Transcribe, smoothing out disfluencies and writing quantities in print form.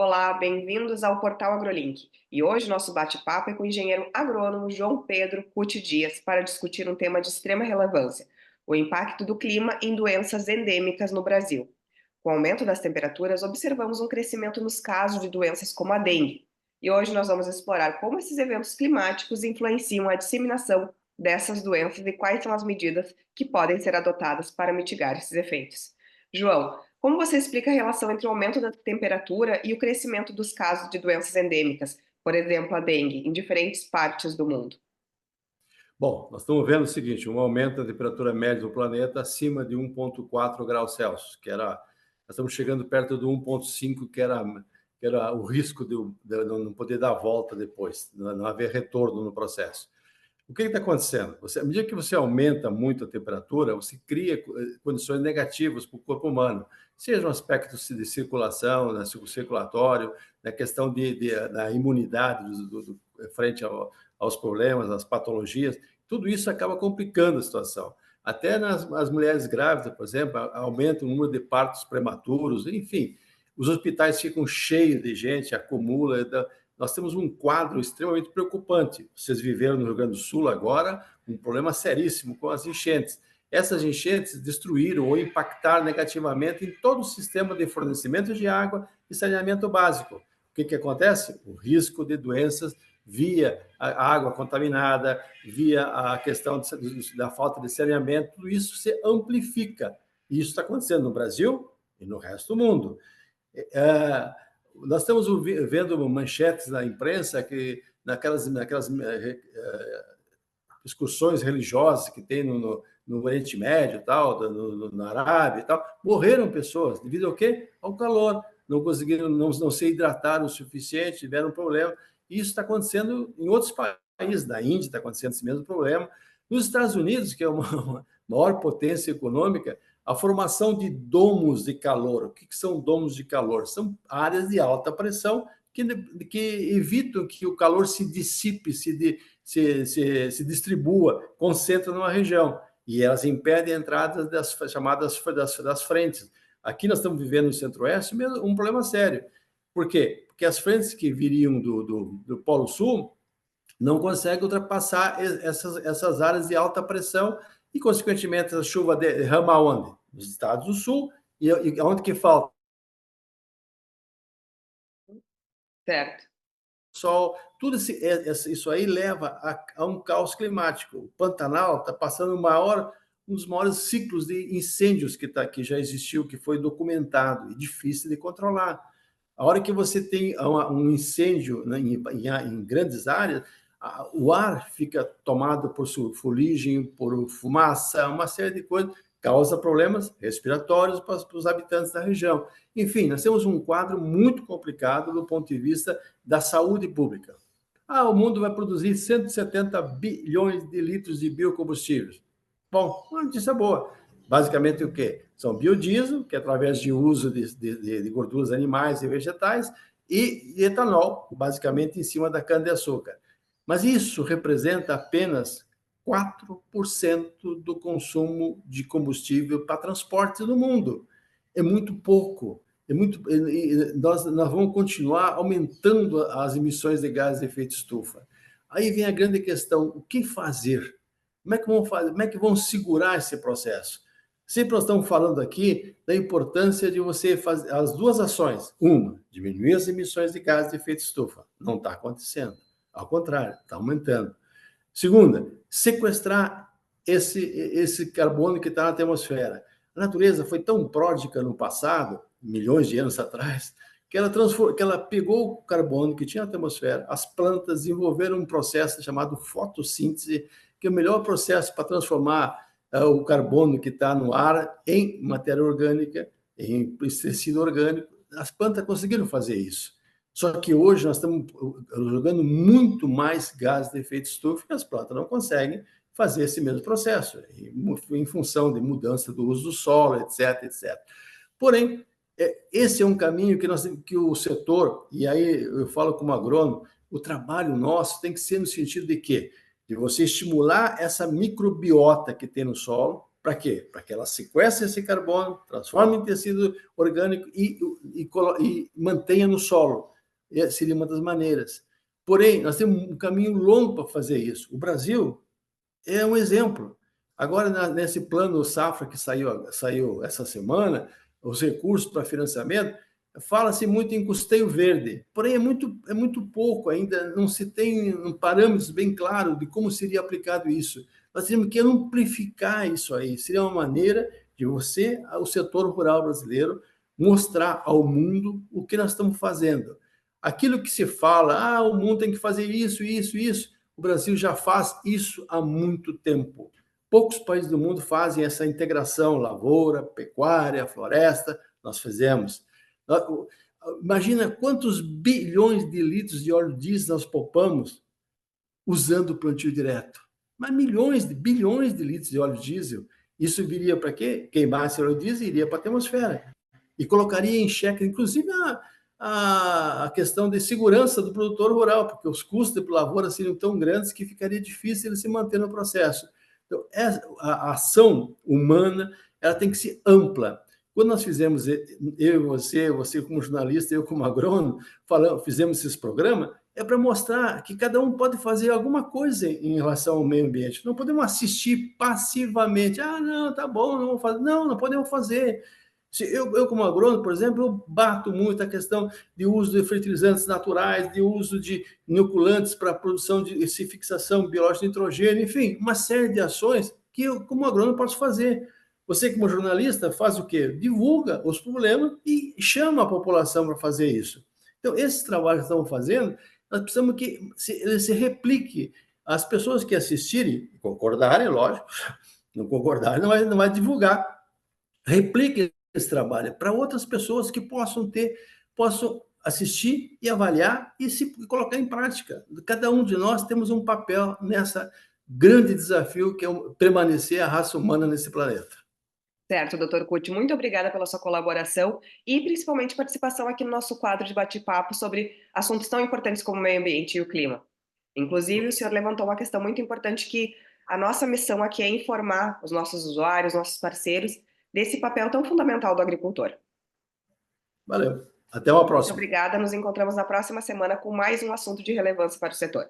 Olá, bem-vindos ao Portal AgroLink. E hoje nosso bate-papo é com o engenheiro agrônomo João Pedro Cuti Dias para discutir um tema de extrema relevância: o impacto do clima em doenças endêmicas no Brasil. Com o aumento das temperaturas, observamos um crescimento nos casos de doenças como a dengue. E hoje nós vamos explorar como esses eventos climáticos influenciam a disseminação dessas doenças e quais são as medidas que podem ser adotadas para mitigar esses efeitos. João, como você explica a relação entre o aumento da temperatura e o crescimento dos casos de doenças endêmicas, por exemplo, a dengue, em diferentes partes do mundo? Bom, nós estamos vendo o seguinte, um aumento da temperatura média do planeta acima de 1,4 graus Celsius, nós estamos chegando perto do 1,5, que era o risco de não poder dar a volta depois, não haver retorno no processo. O que está acontecendo? À medida que você aumenta muito a temperatura, você cria condições negativas para o corpo humano, seja no aspecto de circulação, circulatório, na questão da imunidade frente aos problemas, às patologias, tudo isso acaba complicando a situação. Até nas mulheres grávidas, por exemplo, aumenta o número de partos prematuros, enfim, os hospitais ficam cheios de gente, acumula. Nós temos um quadro extremamente preocupante. Vocês viveram no Rio Grande do Sul agora um problema seríssimo com as enchentes. Essas enchentes destruíram ou impactaram negativamente em todo o sistema de fornecimento de água e saneamento básico. O que acontece? O risco de doenças via a água contaminada, via a questão da falta de saneamento, tudo isso se amplifica. E isso está acontecendo no Brasil e no resto do mundo. Nós estamos vendo manchetes na imprensa que naquelas excursões religiosas que tem no Oriente Médio, tal, na Arábia e tal, morreram pessoas devido ao quê? Ao calor. Não conseguiram, não se hidrataram o suficiente, tiveram problema. E isso está acontecendo em outros países. Na Índia está acontecendo esse mesmo problema. Nos Estados Unidos, que é uma maior potência econômica, a formação de domos de calor. O que são domos de calor? São áreas de alta pressão que evitam que o calor se dissipe, se distribua, concentra numa região. E elas impedem a entrada das chamadas das frentes. Aqui nós estamos vivendo no Centro-Oeste um problema sério. Por quê? Porque as frentes que viriam do Polo Sul não conseguem ultrapassar essas áreas de alta pressão e, consequentemente, a chuva derrama onde? Nos estados do Sul. E onde que falta? Certo. Sol, tudo isso aí leva a um caos climático. O Pantanal está passando um dos maiores ciclos de incêndios que já existiu, que foi documentado e difícil de controlar. A hora que você tem um incêndio, né, em grandes áreas, o ar fica tomado por fuligem, por fumaça, uma série de coisas, causa problemas respiratórios para os habitantes da região. Enfim, nós temos um quadro muito complicado do ponto de vista da saúde pública. O mundo vai produzir 170 bilhões de litros de biocombustíveis. Bom, uma notícia boa. Basicamente o quê? São biodiesel, que é através de uso de gorduras animais e vegetais, e etanol, basicamente em cima da cana-de-açúcar. Mas isso representa apenas 4% do consumo de combustível para transporte no mundo. É muito pouco. Nós vamos continuar aumentando as emissões de gases de efeito estufa. Aí vem a grande questão: o que fazer? Como é que vão fazer? Como é que vão segurar esse processo? Sempre nós estamos falando aqui da importância de você fazer as duas ações. Uma, diminuir as emissões de gases de efeito estufa. Não está acontecendo. Ao contrário, está aumentando. Segunda, sequestrar esse carbono que está na atmosfera. A natureza foi tão pródiga no passado, milhões de anos atrás, que ela pegou o carbono que tinha na atmosfera, as plantas desenvolveram um processo chamado fotossíntese, que é o melhor processo para transformar o carbono que está no ar em matéria orgânica, em tecido orgânico. As plantas conseguiram fazer isso. Só que hoje nós estamos jogando muito mais gases de efeito estufa e as plantas não conseguem fazer esse mesmo processo, em função de mudança do uso do solo, etc, etc. Porém, esse é um caminho que o setor, e aí eu falo como agrônomo, o trabalho nosso tem que ser no sentido de quê? De você estimular essa microbiota que tem no solo, Para quê? Para que ela sequestre esse carbono, transforme em tecido orgânico e mantenha no solo. Seria uma das maneiras. Porém, nós temos um caminho longo para fazer isso. O Brasil é um exemplo. Agora, nesse plano Safra que saiu essa semana, os recursos para financiamento, fala-se muito em custeio verde, porém é muito pouco ainda, não se tem parâmetros bem claros de como seria aplicado isso. Nós temos que amplificar isso aí, seria uma maneira de o setor rural brasileiro, mostrar ao mundo o que nós estamos fazendo. Aquilo que se fala, o mundo tem que fazer isso, isso, isso, o Brasil já faz isso há muito tempo. Poucos países do mundo fazem essa integração, lavoura, pecuária, floresta, nós fizemos. Imagina quantos bilhões de litros de óleo diesel nós poupamos usando o plantio direto. Mas bilhões de litros de óleo diesel. Isso viria para quê? Queimar esse óleo diesel iria para a atmosfera. E colocaria em xeque, inclusive, a questão de segurança do produtor rural, porque os custos de lavoura seriam tão grandes que ficaria difícil ele se manter no processo. Então, a ação humana ela tem que ser ampla. Quando nós fizemos, eu e você como jornalista, eu como agrônomo, fizemos esses programas, é para mostrar que cada um pode fazer alguma coisa em relação ao meio ambiente. Não podemos assistir passivamente. Não, tá bom, não vou fazer. Não podemos fazer. Eu, como agrônomo, por exemplo, eu bato muito a questão de uso de fertilizantes naturais, de uso de inoculantes para a produção de fixação biológica de nitrogênio, enfim, uma série de ações que eu, como agrônomo, posso fazer. Você, como jornalista, faz o quê? Divulga os problemas e chama a população para fazer isso. Então, esse trabalho que estamos fazendo, nós precisamos que ele se replique. As pessoas que assistirem, concordarem, lógico, não concordarem, não vai divulgar. Replique esse trabalho para outras pessoas que possam assistir e avaliar e se colocar em prática. Cada um de nós temos um papel nessa grande desafio que é permanecer a raça humana nesse planeta. Certo, doutor Cuti, muito obrigada pela sua colaboração e principalmente participação aqui no nosso quadro de bate-papo sobre assuntos tão importantes como o meio ambiente e o clima. Inclusive, o senhor levantou uma questão muito importante que a nossa missão aqui é informar os nossos usuários, nossos parceiros, desse papel tão fundamental do agricultor. Valeu. Até uma Muito próxima. obrigada, nos encontramos na próxima semana com mais um assunto de relevância para o setor.